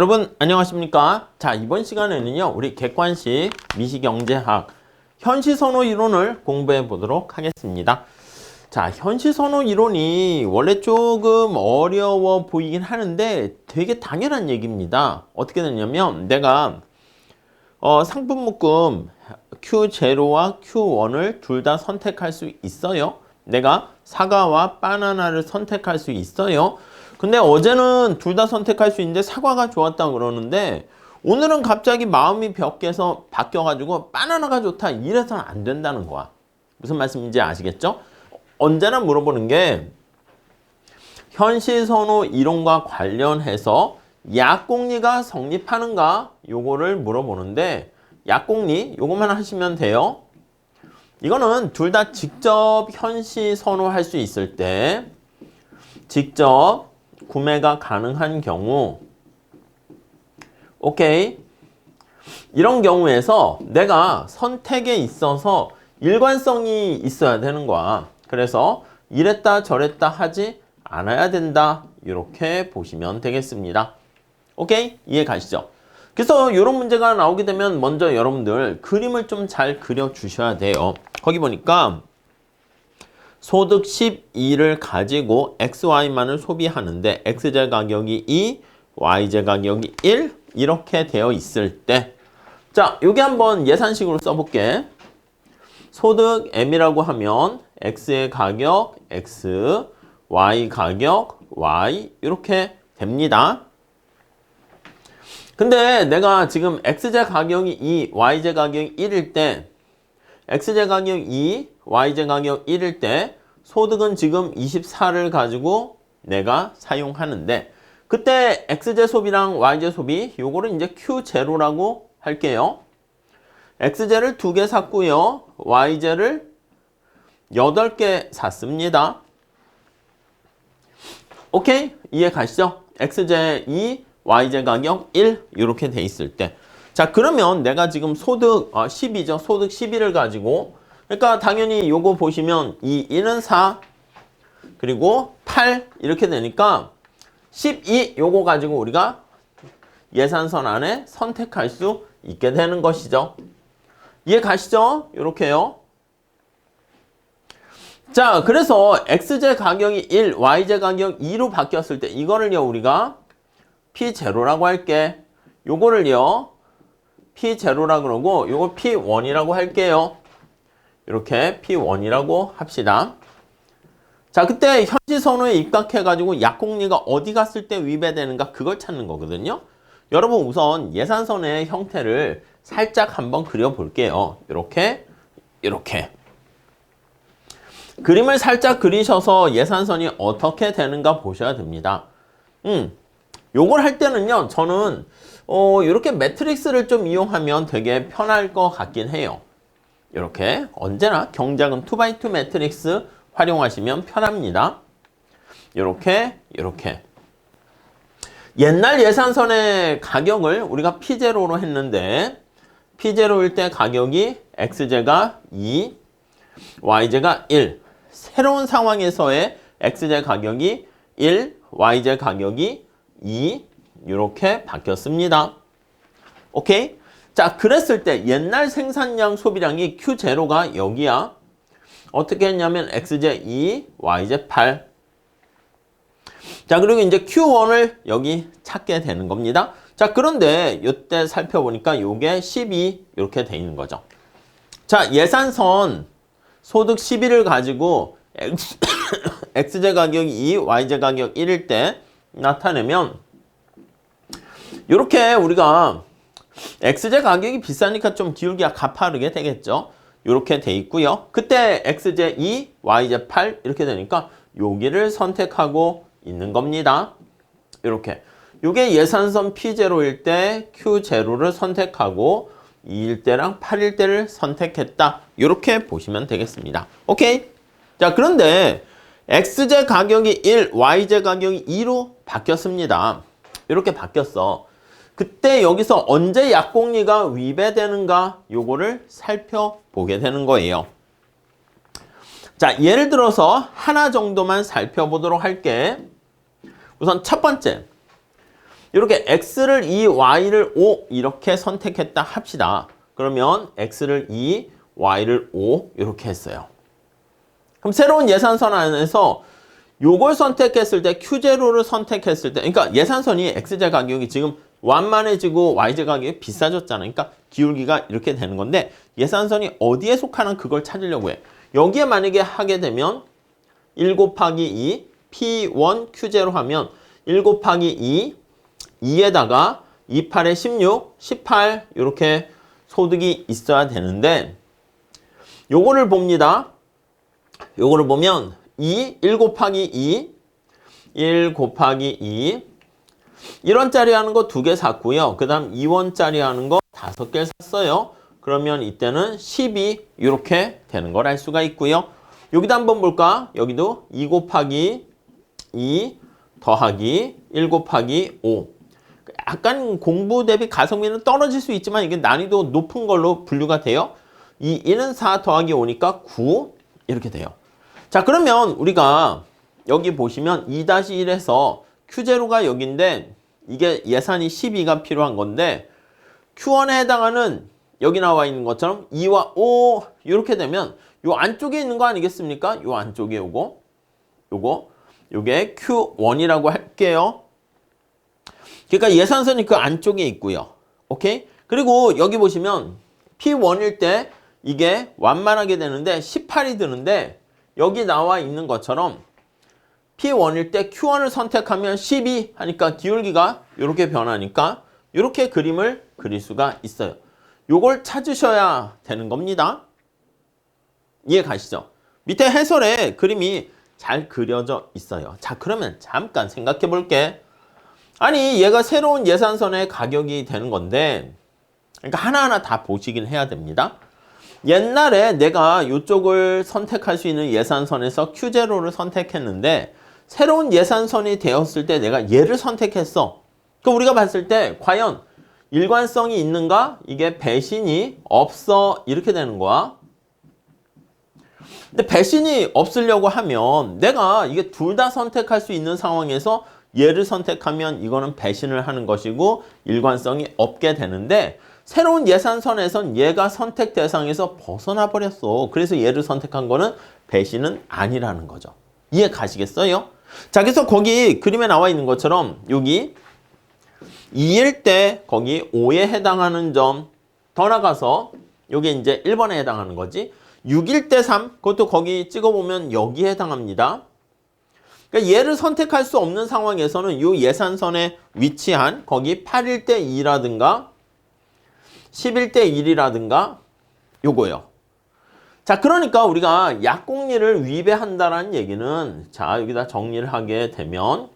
여러분 안녕하십니까? 자, 이번 시간에는요 우리 객관식 미시경제학 현시선호 이론을 공부해 보도록 하겠습니다. 자, 현시선호 이론이 원래 조금 어려워 보이긴 하는데 되게 당연한 얘기입니다. 어떻게 되냐면 내가 상품 묶음 Q0와 Q1을 둘 다 선택할 수 있어요. 내가 사과와 바나나를 선택할 수 있어요. 근데 어제는 둘 다 선택할 수 있는데 사과가 좋았다 그러는데 오늘은 갑자기 마음이 바뀌어가지고 바나나가 좋다 이래서는 안 된다는 거야. 무슨 말씀인지 아시겠죠? 언제나 물어보는 게 현시선호 이론과 관련해서 약공리가 성립하는가 요거를 물어보는데 약공리 요것만 하시면 돼요. 이거는 둘 다 직접 현시선호할 수 있을 때 직접 구매가 가능한 경우 오케이 이런 경우에서 내가 선택에 있어서 일관성이 있어야 되는 거야. 그래서 이랬다 저랬다 하지 않아야 된다 이렇게 보시면 되겠습니다. 오케이 이해 가시죠? 그래서 이런 문제가 나오게 되면 먼저 여러분들 그림을 좀 잘 그려 주셔야 돼요. 거기 보니까 소득 12를 가지고 XY만을 소비하는데 XZ 가격이 2, YZ 가격이 1 이렇게 되어 있을 때 자, 여기 한번 예산식으로 써볼게. 소득 M이라고 하면 X의 가격 X, Y 가격 Y 이렇게 됩니다. 근데 내가 지금 XZ 가격이 2, YZ 가격이 1일 때 XZ 가격 2, YZ 가격 1일 때 소득은 지금 24를 가지고 내가 사용하는데 그때 XZ 소비랑 YZ 소비 요거를 이제 Q0라고 할게요. XZ를 2개 샀고요. YZ를 8개 샀습니다. 오케이? 이해 가시죠? XZ 2, YZ 가격 1 이렇게 돼 있을 때 자, 그러면 내가 지금 소득 10이죠. 소득 12를 가지고 그러니까 당연히 요거 보시면 이 1은 4 그리고 8 이렇게 되니까 12 요거 가지고 우리가 예산선 안에 선택할 수 있게 되는 것이죠. 이해 가시죠? 요렇게요. 자, 그래서 XZ 가격이 1, YZ 가격 2로 바뀌었을 때 이거를요 우리가 P0라고 할게. 요거를요 P0라 그러고 요거 P1이라고 할게요. 이렇게 P1이라고 합시다. 자, 그때 현시선호에 입각해가지고 약공리가 어디 갔을 때 위배되는가 그걸 찾는 거거든요. 여러분 우선 예산선의 형태를 살짝 한번 그려볼게요. 이렇게 그림을 살짝 그리셔서 예산선이 어떻게 되는가 보셔야 됩니다. 요걸 할 때는요 저는 이렇게 매트릭스를 좀 이용하면 되게 편할 것 같긴 해요. 이렇게 언제나 경작은 2x2 매트릭스 활용하시면 편합니다. 이렇게 옛날 예산선의 가격을 우리가 P0로 했는데 P0일 때 가격이 XZ가 2, YZ가 1 새로운 상황에서의 XZ 가격이 1, YZ 가격이 2 이렇게 바뀌었습니다. 오케이? 자, 그랬을 때 옛날 생산량 소비량이 Q0가 여기야. 어떻게 했냐면 XZ 2, YZ 8. 자, 그리고 이제 Q1을 여기 찾게 되는 겁니다. 자, 그런데 이때 살펴보니까 요게 12 이렇게 돼 있는 거죠. 자, 예산선 소득 12를 가지고 XZ 가격이 2, YZ 가격 1일 때 나타내면 이렇게 우리가 XZ 가격이 비싸니까 좀 기울기가 가파르게 되겠죠. 이렇게 돼 있고요. 그때 XZ 2, YZ 8 이렇게 되니까 여기를 선택하고 있는 겁니다. 이렇게 이게 예산선 P0일 때 Q0를 선택하고 2일 때랑 8일 때를 선택했다. 이렇게 보시면 되겠습니다. 오케이? 자, 그런데 XZ 가격이 1, YZ 가격이 2로 바뀌었습니다. 이렇게 바뀌었어. 그때 여기서 언제 약공리가 위배되는가 요거를 살펴보게 되는 거예요. 자, 예를 들어서 하나 정도만 살펴보도록 할게. 우선 첫 번째 이렇게 x를 2, y를 5 이렇게 선택했다 합시다. 그러면 x를 2, y를 5 이렇게 했어요. 그럼 새로운 예산선 안에서 요걸 선택했을 때 Q0를 선택했을 때 그러니까 예산선이 x제 가격이 지금 완만해지고 y제 가격이 비싸졌잖아요. 그러니까 기울기가 이렇게 되는 건데 예산선이 어디에 속하는 그걸 찾으려고 해. 여기에 만약에 하게 되면 1 곱하기 2 P1 Q0 하면 1 곱하기 2 2에다가 2, 8에 16, 18 이렇게 소득이 있어야 되는데 요거를 봅니다. 요거를 보면 1 곱하기 2 1 곱하기 2 1원짜리 하는 거 2개 샀고요. 그 다음 2원짜리 하는 거 5개 샀어요. 그러면 이때는 12 이렇게 되는 걸 알 수가 있고요. 여기도 한번 볼까? 여기도 2 곱하기 2 더하기 1 곱하기 5 약간 공부 대비 가성비는 떨어질 수 있지만 이게 난이도 높은 걸로 분류가 돼요. 2는 4 더하기 5니까 9 이렇게 돼요. 자 그러면 우리가 여기 보시면 2-1에서 Q0가 여기인데 이게 예산이 12가 필요한 건데 Q1에 해당하는 여기 나와 있는 것처럼 2와 5 이렇게 되면 요 안쪽에 있는 거 아니겠습니까? 요 안쪽에 요게 Q1이라고 할게요. 그러니까 예산선이 그 안쪽에 있고요. 오케이? 그리고 여기 보시면 P1일 때 이게 완만하게 되는데 18이 드는데 여기 나와 있는 것처럼 P1일 때 Q1을 선택하면 12 하니까 기울기가 이렇게 변하니까 이렇게 그림을 그릴 수가 있어요. 요걸 찾으셔야 되는 겁니다. 이해 가시죠? 밑에 해설에 그림이 잘 그려져 있어요. 자 그러면 잠깐 생각해 볼게. 아니 얘가 새로운 예산선의 가격이 되는 건데 그러니까 하나하나 다 보시긴 해야 됩니다. 옛날에 내가 이쪽을 선택할 수 있는 예산선에서 Q0를 선택했는데 새로운 예산선이 되었을 때 내가 얘를 선택했어. 그럼 우리가 봤을 때 과연 일관성이 있는가? 이게 배신이 없어 이렇게 되는 거야. 근데 배신이 없으려고 하면 내가 이게 둘 다 선택할 수 있는 상황에서 얘를 선택하면 이거는 배신을 하는 것이고 일관성이 없게 되는데 새로운 예산선에선 얘가 선택 대상에서 벗어나 버렸어. 그래서 얘를 선택한 거는 배신은 아니라는 거죠. 이해 가시겠어요? 자, 그래서 거기 그림에 나와 있는 것처럼 여기 2일 때 거기 5에 해당하는 점 더 나가서 요게 이제 1번에 해당하는 거지. 6일 때 3 그것도 거기 찍어보면 여기에 해당합니다. 그러니까 얘를 선택할 수 없는 상황에서는 이 예산선에 위치한 거기 8일 때 2라든가 10일 때 1이라든가 요거요. 자 그러니까 우리가 약공리를 위배한다라는 얘기는 자 여기다 정리를 하게 되면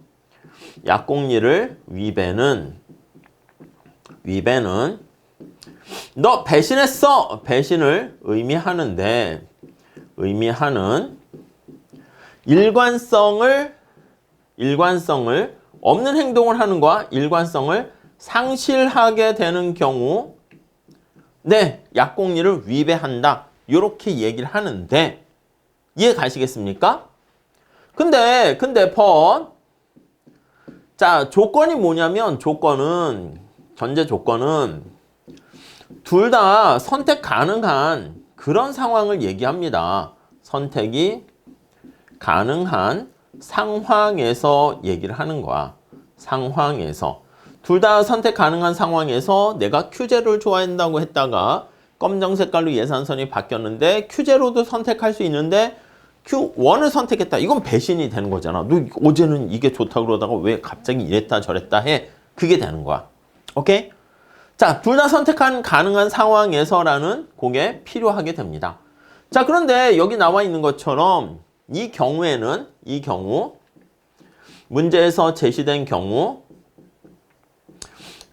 약공리를 위배는 너 배신했어 배신을 의미하는 일관성을 없는 행동을 하는 거와 일관성을 상실하게 되는 경우 네 약공리를 위배한다 이렇게 얘기를 하는데 이해 가시겠습니까? 근데 자 조건이 뭐냐면 전제 조건은 둘 다 선택 가능한 그런 상황을 얘기합니다. 선택이 가능한 상황에서 얘기를 하는 거야. 상황에서. 둘 다 선택 가능한 상황에서 내가 Q0를 좋아한다고 했다가 검정 색깔로 예산선이 바뀌었는데 Q0도 선택할 수 있는데 Q1을 선택했다. 이건 배신이 되는 거잖아. 너 어제는 이게 좋다고 그러다가 왜 갑자기 이랬다 저랬다 해. 그게 되는 거야. 오케이? 자, 둘 다 선택한 가능한 상황에서라는 그게 필요하게 됩니다. 자, 그런데 여기 나와 있는 것처럼 이 경우 문제에서 제시된 경우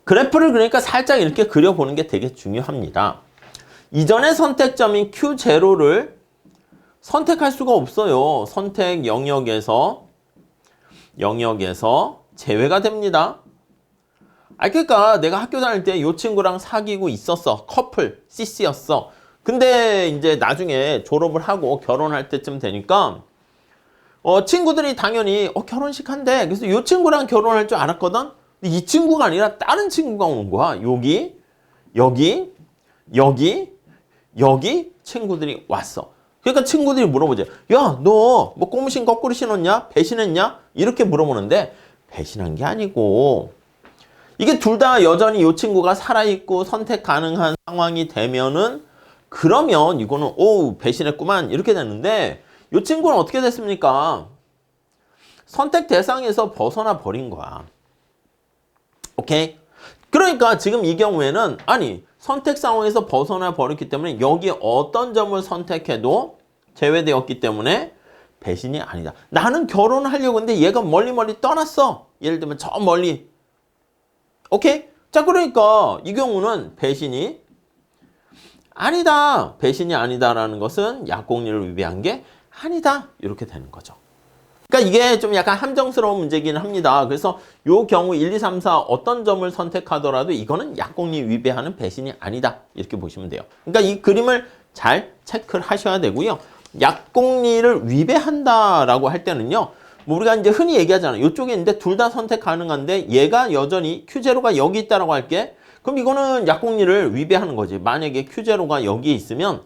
그래프를 그러니까 살짝 이렇게 그려보는 게 되게 중요합니다. 이전의 선택점인 Q0를 선택할 수가 없어요. 선택 영역에서 제외가 됩니다. 그러니까 내가 학교 다닐 때 이 친구랑 사귀고 있었어. 커플, CC였어. 근데 이제 나중에 졸업을 하고 결혼할 때쯤 되니까 친구들이 당연히 결혼식 한대. 그래서 이 친구랑 결혼할 줄 알았거든. 근데 이 친구가 아니라 다른 친구가 오는 거야. 여기, 여기, 여기, 여기 친구들이 왔어. 그러니까 친구들이 물어보지. 야, 너 뭐 고무신 거꾸로 신었냐? 배신했냐? 이렇게 물어보는데 배신한 게 아니고 이게 둘 다 여전히 이 친구가 살아있고 선택 가능한 상황이 되면은 그러면 이거는 오 배신했구만 이렇게 되는데 이 친구는 어떻게 됐습니까? 선택 대상에서 벗어나 버린 거야. 오케이? 그러니까 지금 이 경우에는 아니 선택 상황에서 벗어나 버렸기 때문에 여기 어떤 점을 선택해도 제외되었기 때문에 배신이 아니다. 나는 결혼하려고 했는데 얘가 멀리 떠났어. 예를 들면 저 멀리. 오케이? 자 그러니까 이 경우는 배신이 아니다. 배신이 아니다라는 것은 약공리를 위배한 게 아니다. 이렇게 되는 거죠. 그러니까 이게 좀 약간 함정스러운 문제긴 합니다. 그래서 요 경우 1, 2, 3, 4 어떤 점을 선택하더라도 이거는 약공리 위배하는 배신이 아니다. 이렇게 보시면 돼요. 그러니까 이 그림을 잘 체크를 하셔야 되고요. 약공리를 위배한다라고 할 때는요. 뭐 우리가 이제 흔히 얘기하잖아요. 이쪽에 있는데 둘 다 선택 가능한데 얘가 여전히 Q0가 여기 있다라고 할게. 그럼 이거는 약공리를 위배하는 거지. 만약에 Q0가 여기에 있으면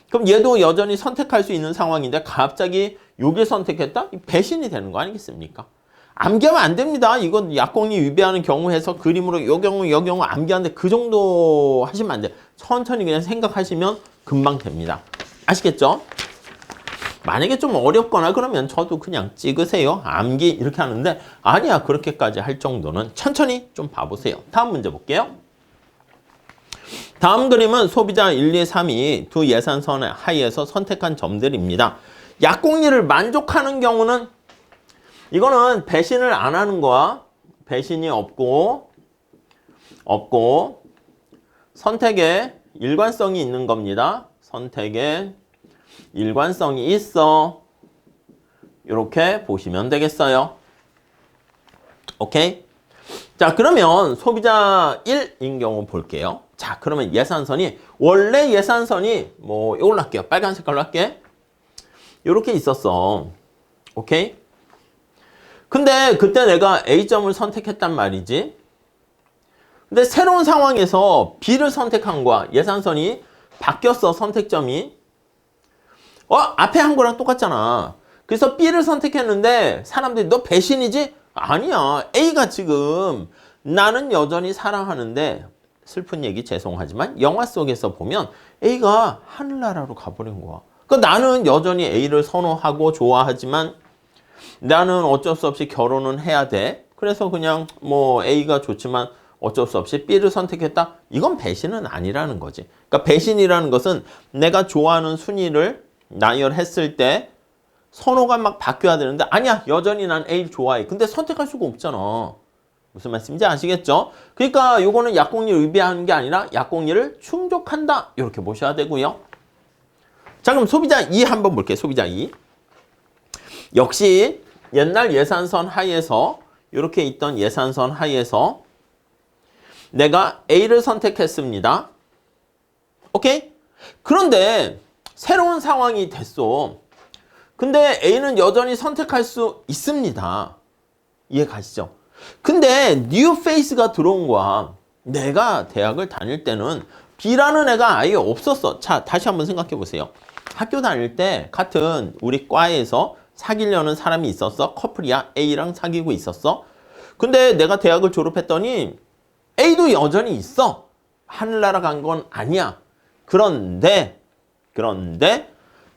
그럼 얘도 여전히 선택할 수 있는 상황인데 갑자기 여길 선택했다? 배신이 되는 거 아니겠습니까? 암기하면 안 됩니다. 이건 약공리 위배하는 경우 해서 그림으로 요 경우 암기하는데 그 정도 하시면 안 돼요. 천천히 그냥 생각하시면 금방 됩니다. 아시겠죠? 만약에 좀 어렵거나 그러면 저도 그냥 찍으세요. 암기 이렇게 하는데 아니야 그렇게까지 할 정도는 천천히 좀 봐보세요. 다음 문제 볼게요. 다음 그림은 소비자 1, 2, 3이 두 예산선 하에서 선택한 점들입니다. 약공리를 만족하는 경우는 이거는 배신을 안 하는 거야. 배신이 없고 선택에 일관성이 있는 겁니다. 선택에 일관성이 있어. 이렇게 보시면 되겠어요. 오케이? 자, 그러면 소비자 1인 경우 볼게요. 자, 그러면 예산선이 원래 예산선이 뭐 이걸로 할게요. 빨간 색깔로 할게. 이렇게 있었어. 오케이? 근데 그때 내가 A점을 선택했단 말이지. 근데 새로운 상황에서 B를 선택한 거야. 예산선이 바뀌었어. 선택점이. 앞에 한 거랑 똑같잖아. 그래서 B를 선택했는데 사람들이 너 배신이지? 아니야. A가 지금 나는 여전히 사랑하는데 슬픈 얘기 죄송하지만 영화 속에서 보면 A가 하늘나라로 가버린 거야. 그러니까 나는 여전히 A를 선호하고 좋아하지만 나는 어쩔 수 없이 결혼은 해야 돼. 그래서 그냥 뭐 A가 좋지만 어쩔 수 없이 B를 선택했다. 이건 배신은 아니라는 거지. 그러니까 배신이라는 것은 내가 좋아하는 순위를 나열했을 때 선호가 막 바뀌어야 되는데 아니야 여전히 난 A를 좋아해. 근데 선택할 수가 없잖아. 무슨 말씀인지 아시겠죠? 그러니까 요거는 약공리를 위배하는 게 아니라 약공리를 충족한다. 이렇게 보셔야 되고요. 자 그럼 소비자 2 한번 볼게요. 소비자 2. 역시 옛날 예산선 하에서 이렇게 있던 예산선 하에서 내가 A를 선택했습니다. 오케이? 그런데 새로운 상황이 됐어. 근데 A는 여전히 선택할 수 있습니다. 이해 가시죠? 근데 뉴 페이스가 들어온 거야. 내가 대학을 다닐 때는 B라는 애가 아예 없었어. 자, 다시 한번 생각해 보세요. 학교 다닐 때 같은 우리 과에서 사귀려는 사람이 있었어. 커플이야. A랑 사귀고 있었어. 근데 내가 대학을 졸업했더니 A도 여전히 있어. 하늘나라 간 건 아니야. 그런데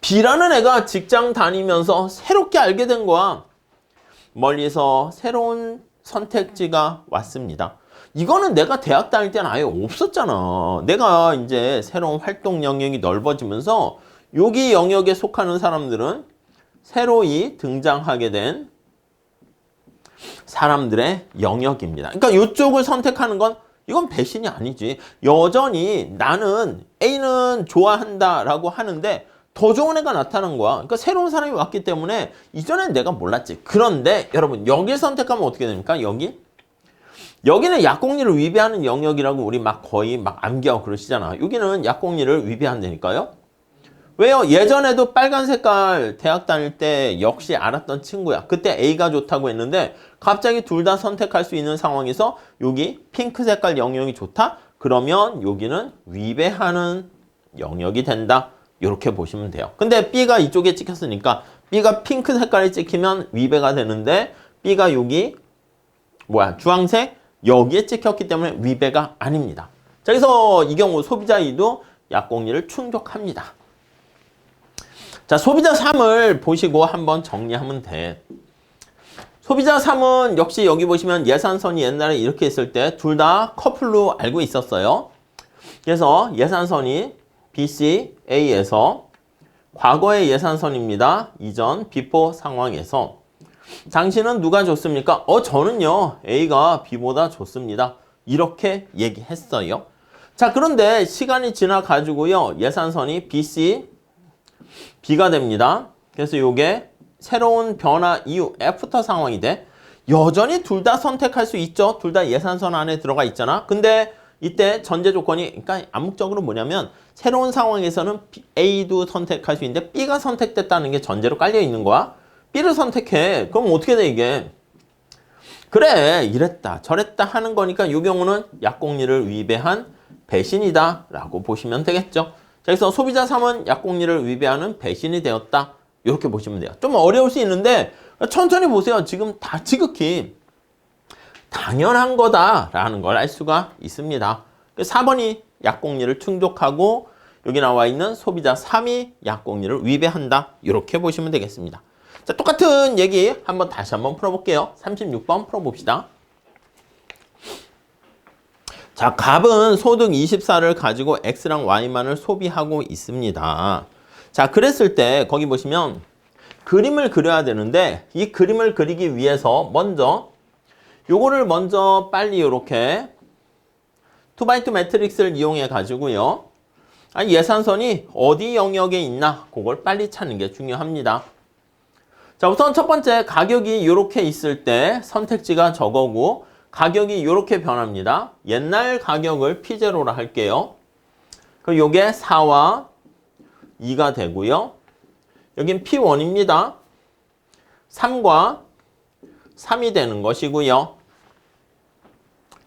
B라는 애가 직장 다니면서 새롭게 알게 된 거야. 멀리서 새로운 선택지가 왔습니다. 이거는 내가 대학 다닐 때는 아예 없었잖아. 내가 이제 새로운 활동 영역이 넓어지면서 여기 영역에 속하는 사람들은 새로이 등장하게 된 사람들의 영역입니다. 그러니까 이쪽을 선택하는 건 이건 배신이 아니지. 여전히 나는 A는 좋아한다라고 하는데 더 좋은 애가 나타난 거야. 그러니까 새로운 사람이 왔기 때문에 이전엔 내가 몰랐지. 그런데 여러분 여기를 선택하면 어떻게 됩니까? 여기는 약공리를 위배하는 영역이라고 우리 막 거의 막 암기하고 그러시잖아. 여기는 약공리를 위배한다니까요. 왜요? 예전에도 빨간 색깔 대학 다닐 때 역시 알았던 친구야. 그때 A가 좋다고 했는데 갑자기 둘 다 선택할 수 있는 상황에서 여기 핑크 색깔 영역이 좋다? 그러면 여기는 위배하는 영역이 된다. 이렇게 보시면 돼요. 근데 B가 이쪽에 찍혔으니까 B가 핑크 색깔이 찍히면 위배가 되는데 B가 여기 주황색 여기에 찍혔기 때문에 위배가 아닙니다. 자, 그래서 이 경우 소비자 2도 약공리를 충족합니다. 자, 소비자 3을 보시고 한번 정리하면 돼. 소비자 3은 역시 여기 보시면 예산선이 옛날에 이렇게 있을 때 둘 다 커플로 알고 있었어요. 그래서 예산선이 BC, A에서 과거의 예산선입니다. 이전, 비포 상황에서 당신은 누가 좋습니까? 저는요, A가 B보다 좋습니다. 이렇게 얘기했어요. 자, 그런데 시간이 지나가지고요, 예산선이 BC, B가 됩니다. 그래서 이게 새로운 변화 이후 애프터 상황이 돼. 여전히 둘 다 선택할 수 있죠. 둘 다 예산선 안에 들어가 있잖아. 근데 이때 전제 조건이 그러니까 암묵적으로 뭐냐면 새로운 상황에서는 A도 선택할 수 있는데 B가 선택됐다는 게 전제로 깔려 있는 거야. B를 선택해. 그럼 어떻게 돼 이게? 그래 이랬다 저랬다 하는 거니까 이 경우는 약공리를 위배한 배신이다 라고 보시면 되겠죠. 자, 그래서 소비자 3은 약공리를 위배하는 배신이 되었다. 이렇게 보시면 돼요. 좀 어려울 수 있는데 천천히 보세요. 지금 다 지극히 당연한 거다라는 걸 알 수가 있습니다. 4번이 약공리를 충족하고 여기 나와 있는 소비자 3이 약공리를 위배한다. 이렇게 보시면 되겠습니다. 자, 똑같은 얘기 다시 한번 풀어볼게요. 36번 풀어봅시다. 자, 갑은 소득 24를 가지고 X랑 Y만을 소비하고 있습니다. 자, 그랬을 때 거기 보시면 그림을 그려야 되는데 이 그림을 그리기 위해서 요거를 먼저 빨리 이렇게 2x2 매트릭스를 이용해 가지고요. 예산선이 어디 영역에 있나 그걸 빨리 찾는 게 중요합니다. 자, 우선 첫 번째 가격이 이렇게 있을 때 선택지가 저거고 가격이 이렇게 변합니다. 옛날 가격을 P0로 할게요. 그럼 요게 4와 2가 되고요. 여긴 P1입니다. 3과 3이 되는 것이고요.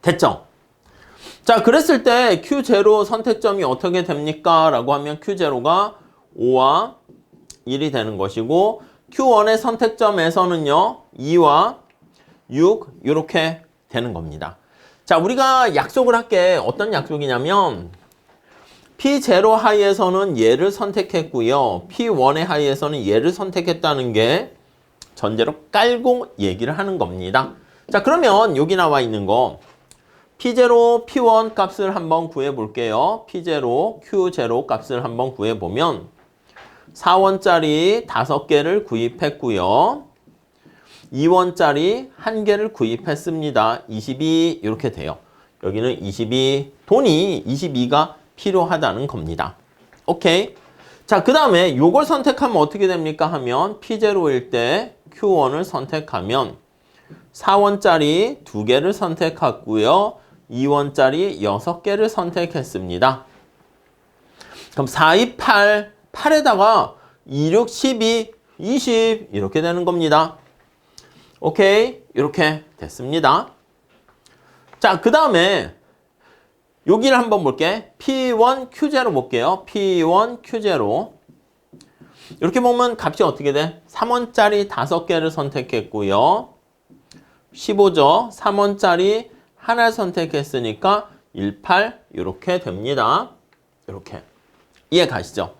됐죠? 자, 그랬을 때 Q0 선택점이 어떻게 됩니까? 라고 하면 Q0가 5와 1이 되는 것이고 Q1의 선택점에서는요 2와 6 이렇게 되는 겁니다. 자, 우리가 약속을 할게 어떤 약속이냐면 P0 하에서는 얘를 선택했고요. P1의 하에서는 얘를 선택했다는 게 전제로 깔고 얘기를 하는 겁니다. 자, 그러면 여기 나와 있는 거 P0, P1 값을 한번 구해 볼게요. P0, Q0 값을 한번 구해 보면 4원짜리 5개를 구입했고요. 2원짜리 1개를 구입했습니다. 22 이렇게 돼요. 여기는 22, 돈이 22가 필요하다는 겁니다. 오케이. 자, 그 다음에 요걸 선택하면 어떻게 됩니까? 하면 P0일 때 Q1을 선택하면 4원짜리 2개를 선택했고요. 2원짜리 6개를 선택했습니다. 그럼 4, 2, 8, 8에다가 2, 6, 12, 20 이렇게 되는 겁니다. 오케이, 이렇게 됐습니다. 자, 그 다음에 여기를 한번 볼게. P1, Q0 볼게요. P1, Q0 이렇게 보면 값이 어떻게 돼? 3원짜리 5개를 선택했고요. 15죠. 3원짜리 하나 선택했으니까 18 이렇게 됩니다. 이렇게 이해 가시죠?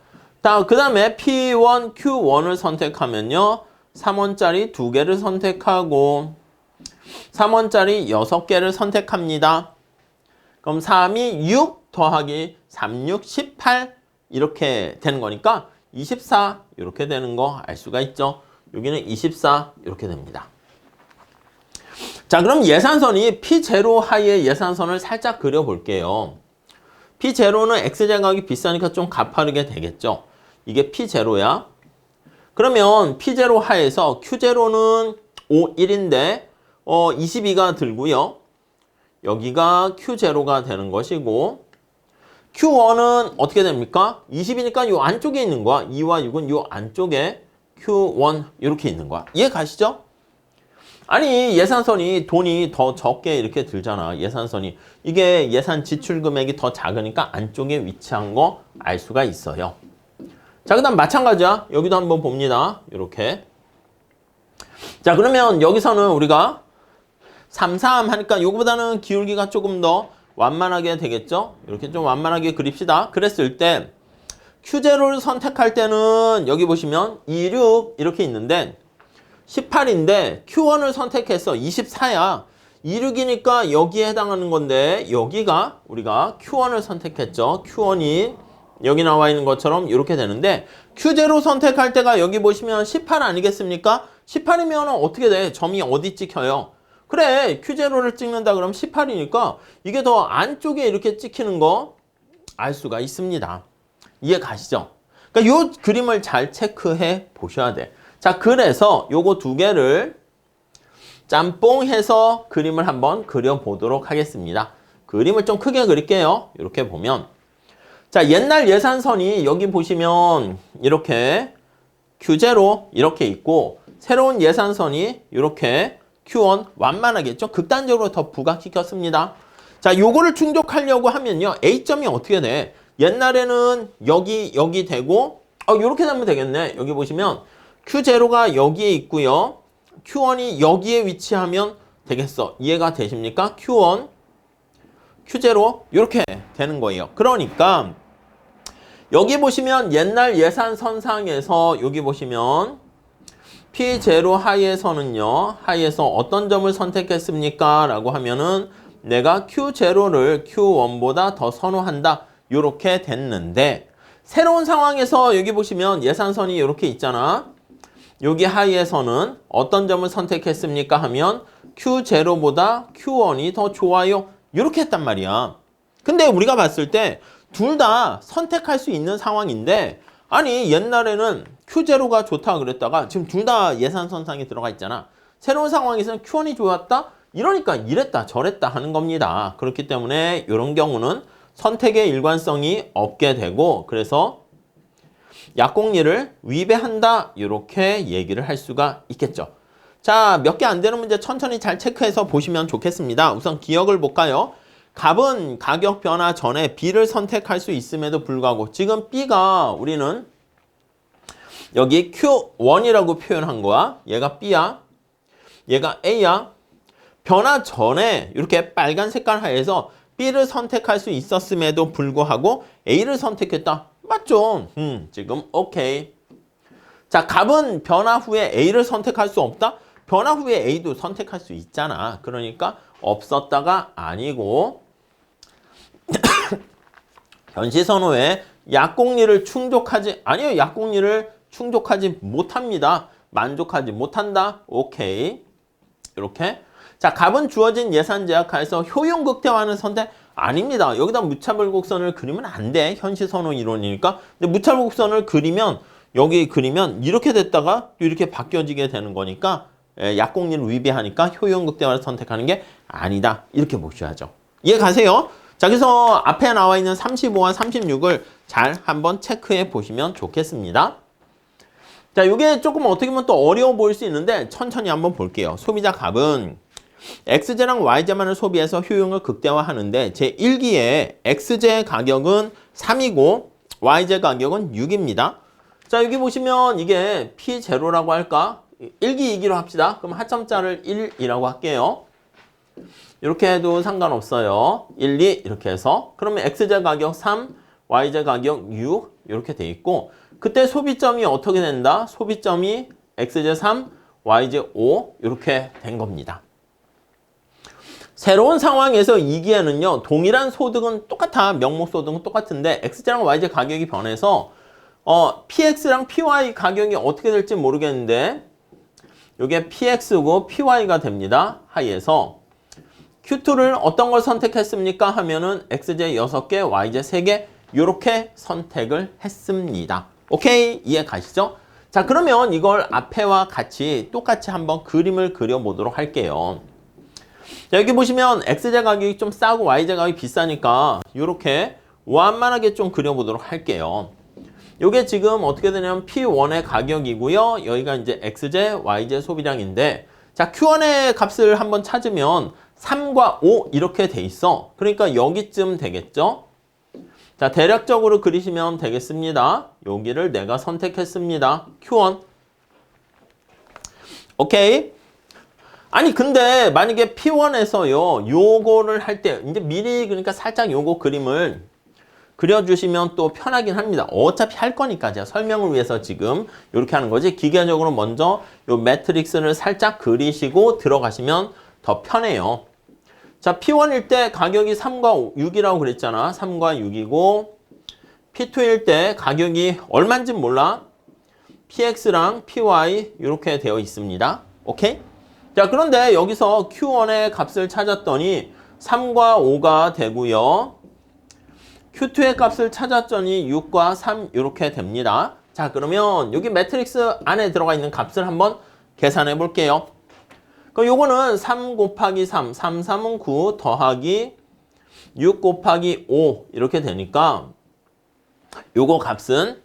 그 다음에 P1, Q1을 선택하면요. 3원짜리 2개를 선택하고 3원짜리 6개를 선택합니다. 그럼 3이 6 더하기 3, 6, 18 이렇게 되는 거니까 24 이렇게 되는 거 알 수가 있죠. 여기는 24 이렇게 됩니다. 자, 그럼 예산선이 P0 하의 예산선을 살짝 그려볼게요. P0는 X제각이 비싸니까 좀 가파르게 되겠죠. 이게 P0야. 그러면 P0 하에서 Q0는 5, 1인데 22가 들고요. 여기가 Q0가 되는 것이고 Q1은 어떻게 됩니까? 20이니까 요 안쪽에 있는 거야. 2와 6은 요 안쪽에 Q1 이렇게 있는 거야. 이해 가시죠? 아니 예산선이 돈이 더 적게 이렇게 들잖아. 예산선이. 이게 예산 지출 금액이 더 작으니까 안쪽에 위치한 거 알 수가 있어요. 자, 그 다음 마찬가지야. 여기도 한번 봅니다. 이렇게. 자, 그러면 여기서는 우리가 3, 3 하니까 요거보다는 기울기가 조금 더 완만하게 되겠죠? 이렇게 좀 완만하게 그립시다. 그랬을 때 Q0를 선택할 때는 여기 보시면 2, 6 이렇게 있는데 18인데 Q1을 선택해서 24야. 2, 6이니까 여기에 해당하는 건데 여기가 우리가 Q1을 선택했죠. Q1이 여기 나와 있는 것처럼 이렇게 되는데 Q0 선택할 때가 여기 보시면 18 아니겠습니까? 18이면 어떻게 돼? 점이 어디 찍혀요? 그래, Q0를 찍는다 그러면 18이니까 이게 더 안쪽에 이렇게 찍히는 거 알 수가 있습니다. 이해 가시죠? 그러니까 요 그림을 잘 체크해 보셔야 돼. 자, 그래서 요거 두 개를 짬뽕해서 그림을 한번 그려보도록 하겠습니다. 그림을 좀 크게 그릴게요. 이렇게 보면 자, 옛날 예산선이 여기 보시면 이렇게 Q0 이렇게 있고 새로운 예산선이 이렇게 Q1 완만하겠죠? 극단적으로 더 부각시켰습니다. 자, 요거를 충족하려고 하면요. A점이 어떻게 돼? 옛날에는 여기 되고 요렇게 되면 되겠네. 여기 보시면 Q0가 여기에 있고요. Q1이 여기에 위치하면 되겠어. 이해가 되십니까? Q1, Q0 이렇게 되는 거예요. 그러니까 여기 보시면 옛날 예산선상에서 여기 보시면 P0 하에서는요. 하에서 어떤 점을 선택했습니까? 라고 하면은 내가 Q0를 Q1보다 더 선호한다. 이렇게 됐는데 새로운 상황에서 여기 보시면 예산선이 이렇게 있잖아. 여기 하에서는 어떤 점을 선택했습니까? 하면 Q0보다 Q1이 더 좋아요. 이렇게 했단 말이야. 근데 우리가 봤을 때 둘 다 선택할 수 있는 상황인데 아니 옛날에는 Q0가 좋다 그랬다가 지금 둘 다 예산선상에 들어가 있잖아. 새로운 상황에서는 Q1이 좋았다? 이러니까 이랬다 저랬다 하는 겁니다. 그렇기 때문에 이런 경우는 선택의 일관성이 없게 되고 그래서 약공리를 위배한다 이렇게 얘기를 할 수가 있겠죠. 자, 몇 개 안 되는 문제 천천히 잘 체크해서 보시면 좋겠습니다. 우선 기억을 볼까요? 갑은 가격 변화 전에 B를 선택할 수 있음에도 불구하고 지금 B가 우리는 여기 Q1이라고 표현한 거야. 얘가 B야. 얘가 A야. 변화 전에 이렇게 빨간 색깔 하에서 B를 선택할 수 있었음에도 불구하고 A를 선택했다. 맞죠? 지금 오케이. 자, 갑은 변화 후에 A를 선택할 수 없다? 변화 후에 A도 선택할 수 있잖아. 그러니까 없었다가 아니고 변시선호에 약공리를 충족하지 아니요. 약공리를 충족하지 못합니다. 만족하지 못한다. 오케이. 이렇게. 자, 갑은 주어진 예산 제약하에서 효용 극대화하는 선택 아닙니다. 여기다 무차별 곡선을 그리면 안 돼. 현시선호 이론이니까. 근데 무차별 곡선을 그리면 여기 그리면 이렇게 됐다가 이렇게 바뀌어지게 되는 거니까 약공리를 위배하니까 효용 극대화를 선택하는 게 아니다. 이렇게 보셔야죠. 이해 가세요? 자, 그래서 앞에 나와 있는 35와 36을 잘 한번 체크해 보시면 좋겠습니다. 자, 이게 조금 어떻게 보면 또 어려워 보일 수 있는데 천천히 한번 볼게요. 소비자 갑은 X제랑 Y제만을 소비해서 효용을 극대화하는데 제1기에 X제 가격은 3이고 Y제 가격은 6입니다. 자, 여기 보시면 이게 P0라고 할까? 1기, 2기로 합시다. 그럼 하점자를 1이라고 할게요. 이렇게 해도 상관없어요. 1, 2 이렇게 해서 그러면 X제 가격 3, Y제 가격 6 이렇게 돼 있고 그때 소비점이 어떻게 된다? 소비점이 X제 3, Y제 5 이렇게 된 겁니다. 새로운 상황에서 2기에는요. 동일한 소득은 똑같아. 명목 소득은 똑같은데 X제랑 Y제 가격이 변해서 PX랑 PY 가격이 어떻게 될지 모르겠는데 이게 PX고 PY가 됩니다. 하에서 Q2를 어떤 걸 선택했습니까? 하면은 XJ 6개, YJ 3개 이렇게 선택을 했습니다. 오케이? 이해 가시죠? 자, 그러면 이걸 앞에와 같이 똑같이 한번 그림을 그려보도록 할게요. 자, 여기 보시면 XJ 가격이 좀 싸고 YJ 가격이 비싸니까 이렇게 완만하게 좀 그려보도록 할게요. 요게 지금 어떻게 되냐면 P1의 가격이고요. 여기가 이제 XJ, YJ 소비량인데 자, Q1의 값을 한번 찾으면 3과 5 이렇게 돼 있어. 그러니까 여기쯤 되겠죠? 자, 대략적으로 그리시면 되겠습니다. 여기를 내가 선택했습니다. Q1. 오케이. 아니 근데 만약에 P1에서요. 요거를 할 때 이제 미리 그러니까 살짝 요거 그림을 그려주시면 또 편하긴 합니다. 어차피 할 거니까 제가 설명을 위해서 지금 이렇게 하는 거지. 기계적으로 먼저 요 매트릭스를 살짝 그리시고 들어가시면 더 편해요. 자, P1일 때 가격이 3과 6이라고 그랬잖아. 3과 6이고 P2일 때 가격이 얼마인지 몰라. PX랑 PY 이렇게 되어 있습니다. 오케이? 자, 그런데 여기서 Q1의 값을 찾았더니 3과 5가 되고요. Q2의 값을 찾았더니 6과 3 이렇게 됩니다. 자, 그러면 여기 매트릭스 안에 들어가 있는 값을 한번 계산해 볼게요. 그럼 요거는 3 곱하기 3, 3, 3은 9 더하기 6 곱하기 5 이렇게 되니까 요거 값은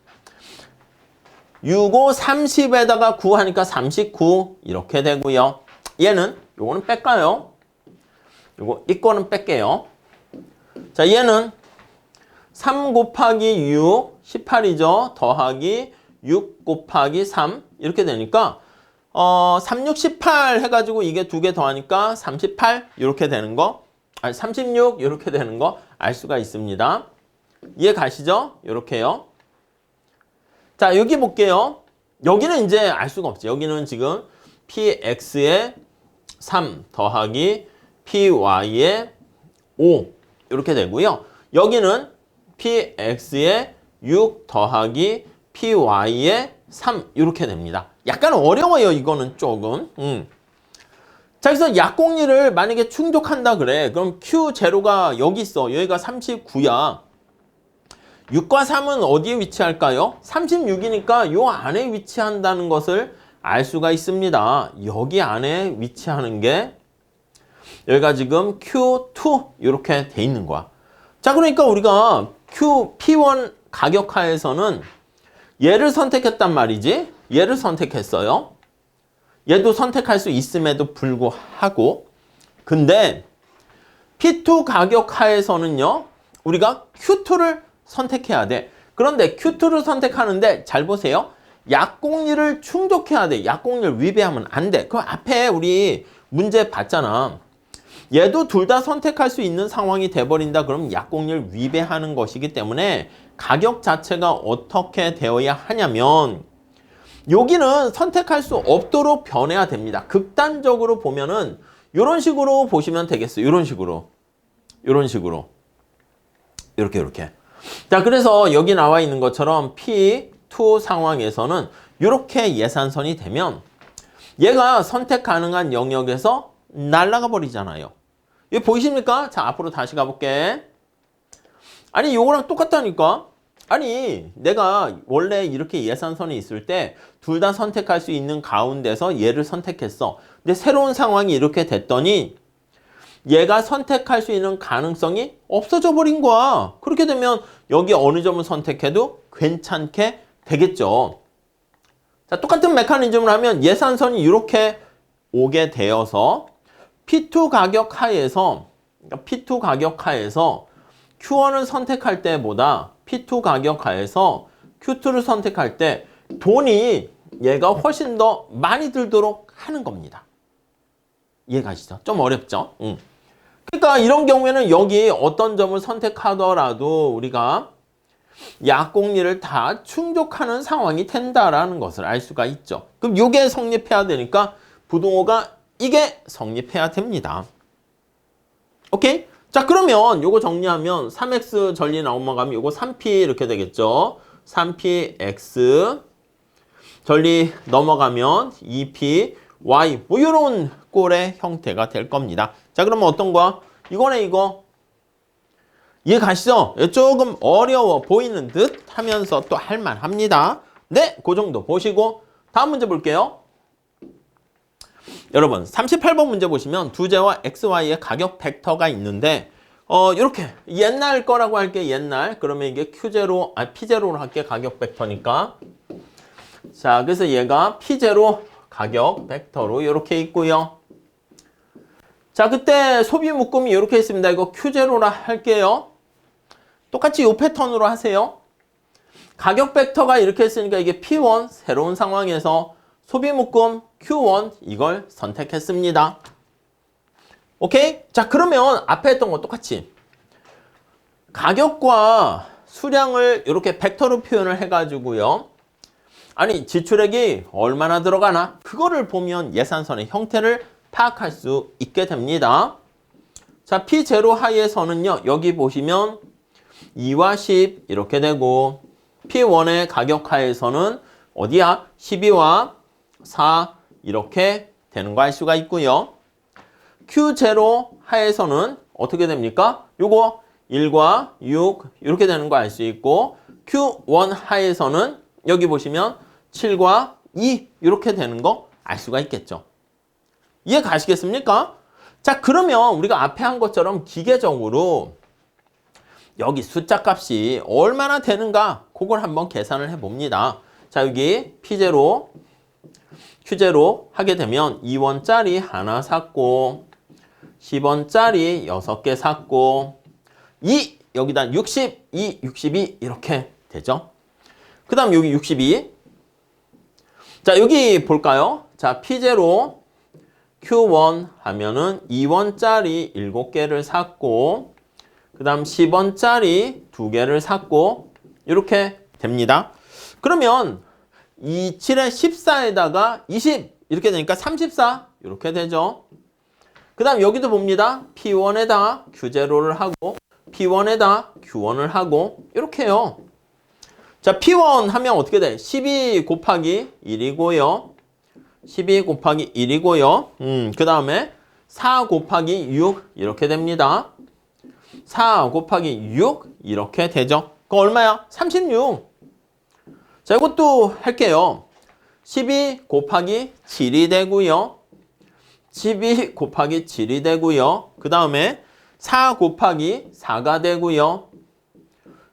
6, 5, 30에다가 9 하니까 39 이렇게 되고요. 얘는 요거는 뺄까요? 요거 이 거는 뺄게요. 자, 얘는 3 곱하기 6, 18이죠. 더하기 6 곱하기 3 이렇게 되니까 3, 6, 18 해가지고 이게 두 개 더하니까 38 이렇게 되는 거, 아니 36 이렇게 되는 거 알 수가 있습니다. 이해 가시죠? 이렇게요. 자, 여기 볼게요. 여기는 이제 알 수가 없지. 여기는 지금 px에 3 더하기 py에 5 이렇게 되고요. 여기는 px에 6 더하기 py에 3 이렇게 됩니다. 약간 어려워요. 이거는 조금. 자, 그래서 약공리를 만약에 충족한다 그래. 그럼 Q0가 여기 있어. 여기가 39야. 6과 3은 어디에 위치할까요? 36이니까 요 안에 위치한다는 것을 알 수가 있습니다. 여기 안에 위치하는 게 여기가 지금 Q2 이렇게 돼 있는 거야. 자, 그러니까 우리가 P1 가격하에서는 얘를 선택했단 말이지. 얘를 선택했어요. 얘도 선택할 수 있음에도 불구하고 근데 P2 가격하에서는요. 우리가 Q2를 선택해야 돼. 그런데 Q2를 선택하는데 잘 보세요. 약공리를 충족해야 돼. 약공리를 위배하면 안 돼. 그 앞에 우리 문제 봤잖아. 얘도 둘 다 선택할 수 있는 상황이 돼버린다. 그럼 약공리를 위배하는 것이기 때문에 가격 자체가 어떻게 되어야 하냐면 여기는 선택할 수 없도록 변해야 됩니다. 극단적으로 보면은 이런 식으로 보시면 되겠어요. 이런 식으로. 이렇게. 자, 그래서 여기 나와 있는 것처럼 P2 상황에서는 이렇게 예산선이 되면 얘가 선택 가능한 영역에서 날아가 버리잖아요. 이거 보이십니까? 자, 앞으로 다시 가볼게. 아니, 요거랑 똑같다니까? 아니, 내가 원래 이렇게 예산선이 있을 때 둘 다 선택할 수 있는 가운데서 얘를 선택했어. 근데 새로운 상황이 이렇게 됐더니 얘가 선택할 수 있는 가능성이 없어져 버린 거야. 그렇게 되면 여기 어느 점을 선택해도 괜찮게 되겠죠. 자, 똑같은 메커니즘을 하면 예산선이 이렇게 오게 되어서 P2 가격 하에서 Q1을 선택할 때보다 P2 가격 하에서 Q2를 선택할 때 돈이 얘가 훨씬 더 많이 들도록 하는 겁니다. 이해가시죠? 좀 어렵죠? 그러니까 이런 경우에는 여기 어떤 점을 선택하더라도 우리가 약공리를 다 충족하는 상황이 된다라는 것을 알 수가 있죠. 그럼 이게 성립해야 되니까 부동호가 이게 성립해야 됩니다. 오케이? 자, 그러면 요거 정리하면 3x 전리 넘어가면 요거 3p 이렇게 되겠죠. 3px 전리 넘어가면 2p y 뭐 이런 꼴의 형태가 될 겁니다. 자, 그러면 어떤 거야? 이거네 이거. 이해 가시죠? 조금 어려워 보이는 듯 하면서 또 할만합니다. 네, 그 정도 보시고 다음 문제 볼게요. 여러분 38번 문제 보시면 두제와 XY의 가격 벡터가 있는데 이렇게 옛날 거라고 할게. 옛날. 그러면 이게 Q0, P0로 할게. 가격 벡터니까. 자, 그래서 얘가 P0 가격 벡터로 이렇게 있고요. 자, 그때 소비 묶음이 이렇게 있습니다. 이거 Q0라 할게요. 똑같이 이 패턴으로 하세요. 가격 벡터가 이렇게 했으니까 이게 P1 새로운 상황에서 소비 묶음 Q1 이걸 선택했습니다. 오케이? 자, 그러면 앞에 했던 거 똑같이 가격과 수량을 이렇게 벡터로 표현을 해가지고요. 아니, 지출액이 얼마나 들어가나? 그거를 보면 예산선의 형태를 파악할 수 있게 됩니다. 자, P0 하에서는요. 여기 보시면 2와 10 이렇게 되고 P1의 가격 하에서는 어디야? 12와 4 이렇게 되는 거 알 수가 있고요. Q0 하에서는 어떻게 됩니까? 요거 1과 6 이렇게 되는 거 알 수 있고 Q1 하에서는 여기 보시면 7과 2 이렇게 되는 거 알 수가 있겠죠. 이해 가시겠습니까? 자, 그러면 우리가 앞에 한 것처럼 기계적으로 여기 숫자 값이 얼마나 되는가 그걸 한번 계산을 해봅니다. 자, 여기 P0, Q0 하게 되면 2원짜리 하나 샀고 10원짜리 6개 샀고 2 여기다 62, 62 이렇게 되죠. 그 다음 여기 62. 자, 여기 볼까요? 자, P0 Q1 하면은 2원짜리 7개를 샀고 그 다음 10원짜리 2개를 샀고 이렇게 됩니다. 그러면 27에 14에다가 20 이렇게 되니까 34 이렇게 되죠. 그 다음 여기도 봅니다. P1에다 Q0를 하고 P1에다 Q1을 하고 이렇게 해요. 자, P1 하면 어떻게 돼? 12 곱하기 1이고요. 12 곱하기 1이고요. 그 다음에 4 곱하기 6 이렇게 됩니다. 4 곱하기 6 이렇게 되죠. 그거 얼마야? 36. 자, 이것도 할게요. 12 곱하기 7이 되고요. 12 곱하기 7이 되고요. 그 다음에 4 곱하기 4가 되고요.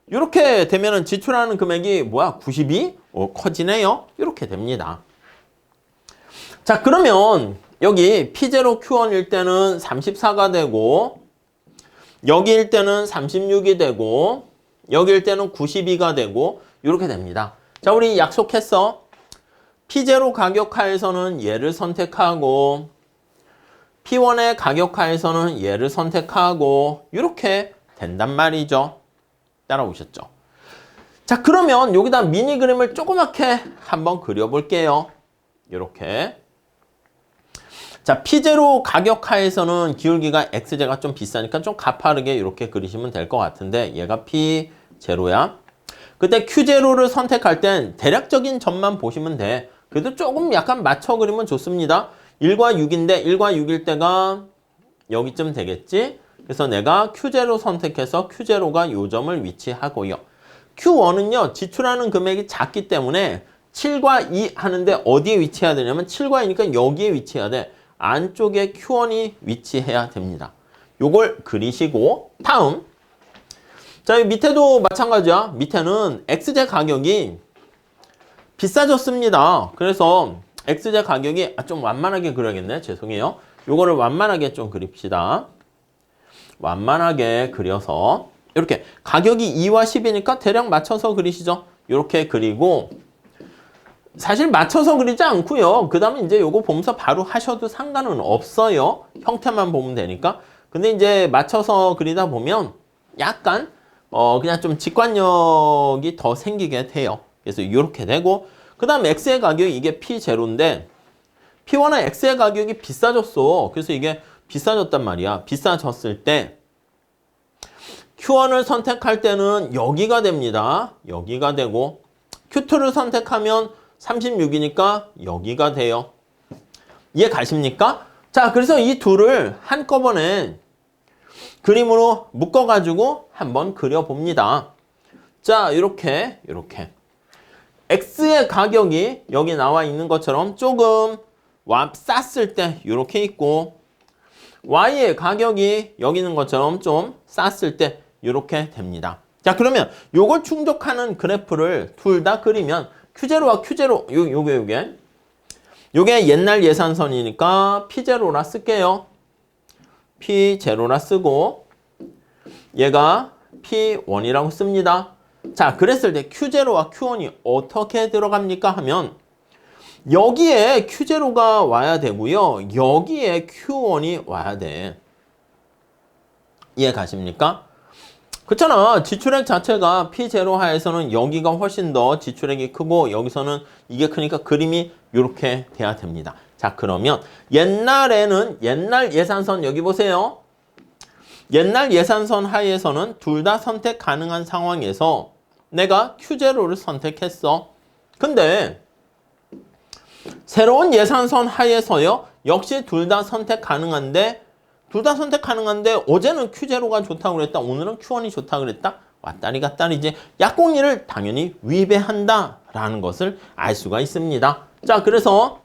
이렇게 되면은 지출하는 금액이 뭐야? 92? 커지네요. 이렇게 됩니다. 자, 그러면 여기 P0 Q1일 때는 34가 되고 여기일 때는 36이 되고 여기일 때는 92가 되고 이렇게 됩니다. 자, 우리 약속했어. P0 가격하에서는 얘를 선택하고 P1의 가격하에서는 얘를 선택하고 이렇게 된단 말이죠. 따라오셨죠? 자, 그러면 여기다 미니 그림을 조그맣게 한번 그려볼게요. 이렇게. 자, P0 가격하에서는 기울기가 X제가 좀 비싸니까 좀 가파르게 이렇게 그리시면 될 것 같은데 얘가 P0야. 그때 Q0를 선택할 땐 대략적인 점만 보시면 돼. 그래도 조금 약간 맞춰 그리면 좋습니다. 1과 6인데 1과 6일 때가 여기쯤 되겠지? 그래서 내가 Q0 선택해서 Q0가 요 점을 위치하고요. Q1은요, 지출하는 금액이 작기 때문에 7과 2 하는데 어디에 위치해야 되냐면 7과 2니까 여기에 위치해야 돼. 안쪽에 Q1이 위치해야 됩니다. 요걸 그리시고 다음. 자, 이 밑에도 마찬가지야. 밑에는 XZ 가격이 비싸졌습니다. 그래서 XZ 가격이 좀 완만하게 그려야겠네. 죄송해요. 요거를 완만하게 좀 그립시다. 완만하게 그려서 이렇게 가격이 2와 10이니까 대략 맞춰서 그리시죠. 이렇게 그리고 사실 맞춰서 그리지 않고요. 그 다음에 이제 요거 보면서 바로 하셔도 상관은 없어요. 형태만 보면 되니까. 근데 이제 맞춰서 그리다 보면 약간 그냥 좀 직관력이 더 생기게 돼요. 그래서 이렇게 되고 그 다음 X의 가격이 이게 P0인데 P1은 X의 가격이 비싸졌어. 그래서 이게 비싸졌단 말이야. 비싸졌을 때 Q1을 선택할 때는 여기가 됩니다. 여기가 되고 Q2를 선택하면 36이니까 여기가 돼요. 이해 가십니까? 자, 그래서 이 둘을 한꺼번에 그림으로 묶어가지고 한번 그려봅니다. 자, 이렇게 X의 가격이 여기 나와 있는 것처럼 조금 쌌을 때 이렇게 있고 Y의 가격이 여기 있는 것처럼 좀 쌌을 때 이렇게 됩니다. 자, 그러면 요걸 충족하는 그래프를 둘 다 그리면 Q0와 Q0 요게 옛날 예산선이니까 P0라 쓸게요. P0라 쓰고 얘가 P1이라고 씁니다. 자, 그랬을 때 Q0와 Q1이 어떻게 들어갑니까 하면 여기에 Q0가 와야 되고요. 여기에 Q1이 와야 돼. 이해 가십니까? 그렇잖아. 지출액 자체가 P0 하에서는 여기가 훨씬 더 지출액이 크고 여기서는 이게 크니까 그림이 이렇게 돼야 됩니다. 자, 그러면 옛날에는 옛날 예산선 여기 보세요. 옛날 예산선 하에서는 둘 다 선택 가능한 상황에서 내가 Q0를 선택했어. 근데 새로운 예산선 하에서요. 역시 둘 다 선택 가능한데 어제는 Q0가 좋다고 그랬다. 오늘은 Q1이 좋다고 그랬다. 왔다리 갔다리지. 약공리를 당연히 위배한다라는 것을 알 수가 있습니다. 자, 그래서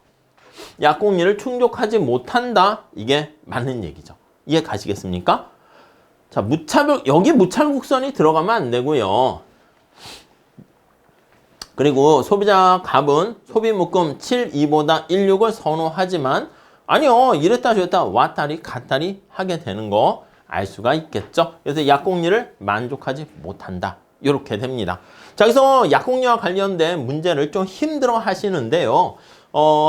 약공리를 충족하지 못한다. 이게 맞는 얘기죠. 이해 가시겠습니까? 자, 여기 무차별곡선이 들어가면 안 되고요. 그리고 소비자 값은 소비묶음 7, 2보다 1, 6을 선호하지만 아니요, 이랬다 저랬다 왔다리 갔다리 하게 되는 거 알 수가 있겠죠. 그래서 약공리를 만족하지 못한다. 이렇게 됩니다. 자, 그래서 약공리와 관련된 문제를 좀 힘들어 하시는데요.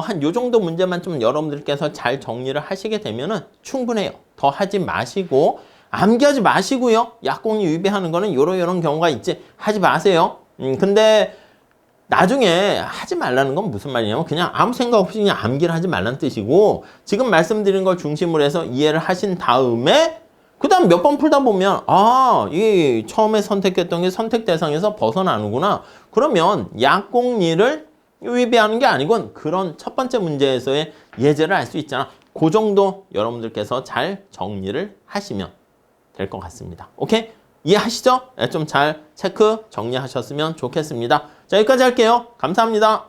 한 요 정도 문제만 좀 여러분들께서 잘 정리를 하시게 되면은 충분해요. 더 하지 마시고 암기하지 마시고요. 약공리 위배하는 거는 요런 경우가 있지. 하지 마세요. 근데 나중에 하지 말라는 건 무슨 말이냐면 그냥 아무 생각 없이 그냥 암기를 하지 말라는 뜻이고 지금 말씀드린 걸 중심으로 해서 이해를 하신 다음에 그 다음 몇 번 풀다 보면 이 처음에 선택했던 게 선택 대상에서 벗어나는구나. 그러면 약공리를 위배하는 게 아니군. 그런 첫 번째 문제에서의 예제를 알 수 있잖아. 그 정도 여러분들께서 잘 정리를 하시면 될 것 같습니다. 오케이? 이해하시죠? 좀 잘 체크 정리하셨으면 좋겠습니다. 자, 여기까지 할게요. 감사합니다.